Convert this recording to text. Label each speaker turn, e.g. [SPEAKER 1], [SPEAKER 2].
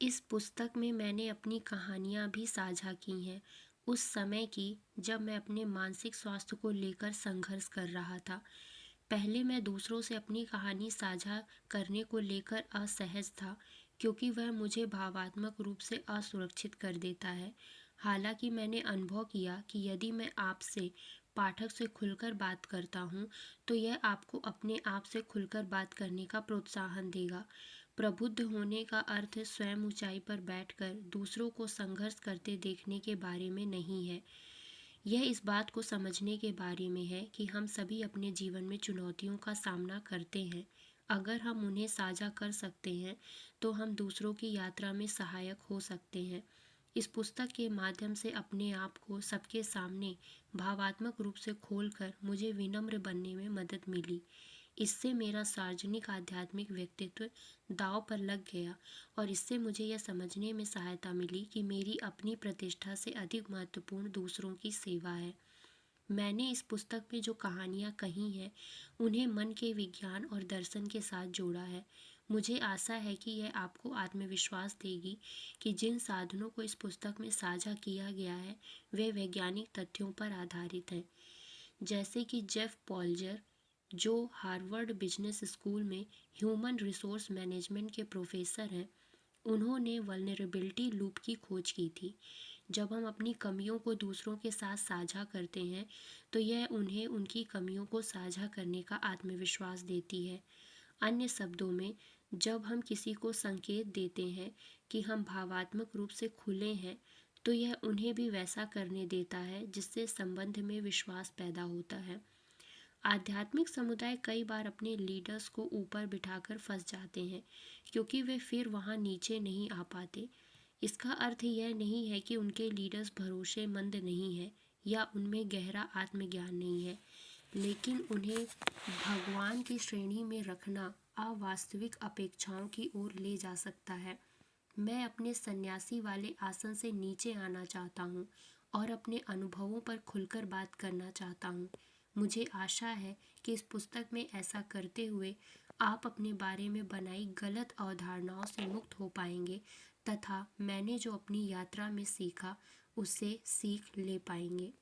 [SPEAKER 1] इस पुस्तक में मैंने अपनी कहानियाँ भी साझा की हैं, उस समय की जब मैं अपने मानसिक स्वास्थ्य को लेकर संघर्ष कर रहा था। पहले मैं दूसरों से अपनी कहानी साझा करने को लेकर असहज था, क्योंकि वह मुझे भावात्मक रूप से असुरक्षित कर देता है। हालांकि मैंने अनुभव किया कि यदि मैं आपसे पाठक से खुलकर बात करता हूँ, तो यह आपको अपने आप से खुलकर बात करने का प्रोत्साहन देगा। प्रबुद्ध होने का अर्थ स्वयं ऊंचाई पर बैठकर दूसरों को संघर्ष करते देखने के बारे में नहीं है। यह इस बात को समझने के बारे में है कि हम सभी अपने जीवन में चुनौतियों का सामना करते हैं। अगर हम उन्हें साझा कर सकते हैं, तो हम दूसरों की यात्रा में सहायक हो सकते हैं। इस पुस्तक के माध्यम से अपने आप को सबके सामने भावात्मक रूप से खोलकर मुझे विनम्र बनने में मदद मिली। इससे मेरा सार्वजनिक आध्यात्मिक व्यक्तित्व दांव पर लग गया, और इससे मुझे यह समझने में सहायता मिली कि मेरी अपनी प्रतिष्ठा से अधिक महत्वपूर्ण दूसरों की सेवा है। मैंने इस पुस्तक में जो कहानियाँ कही हैं, उन्हें मन के विज्ञान और दर्शन के साथ जोड़ा है। मुझे आशा है कि यह आपको आत्मविश्वास देगी कि जिन साधनों को इस पुस्तक में साझा किया गया है, वे वैज्ञानिक तथ्यों पर आधारित हैं। जैसे कि जेफ पॉल्जर, जो हार्वर्ड बिजनेस स्कूल में ह्यूमन रिसोर्स मैनेजमेंट के प्रोफेसर हैं, उन्होंने वल्नरेबिलिटी लूप की खोज की थी। जब हम अपनी कमियों को दूसरों के साथ साझा करते हैं, तो यह उन्हें उनकी कमियों को साझा करने का आत्मविश्वास देती है। अन्य शब्दों में, जब हम किसी को संकेत देते हैं कि हम भावात्मक रूप से खुले हैं, तो यह उन्हें भी वैसा करने देता है, जिससे संबंध में विश्वास पैदा होता है। आध्यात्मिक समुदाय कई बार अपने लीडर्स को ऊपर बिठाकर फंस जाते हैं, क्योंकि वे फिर वहाँ नीचे नहीं आ पाते। इसका अर्थ यह नहीं है कि उनके लीडर्स भरोसेमंद नहीं हैं या उनमें गहरा आत्मज्ञान नहीं है, लेकिन उन्हें भगवान की श्रेणी में रखना अवास्तविक अपेक्षाओं की ओर ले जा सकता है। मैं अपने सन्यासी वाले आसन से नीचे आना चाहता हूँ और अपने अनुभवों पर खुलकर बात करना चाहता हूँ। मुझे आशा है कि इस पुस्तक में ऐसा करते हुए आप अपने बारे में बनाई गलत अवधारणाओं से मुक्त हो पाएंगे, तथा मैंने जो अपनी यात्रा में सीखा उससे सीख ले पाएंगे।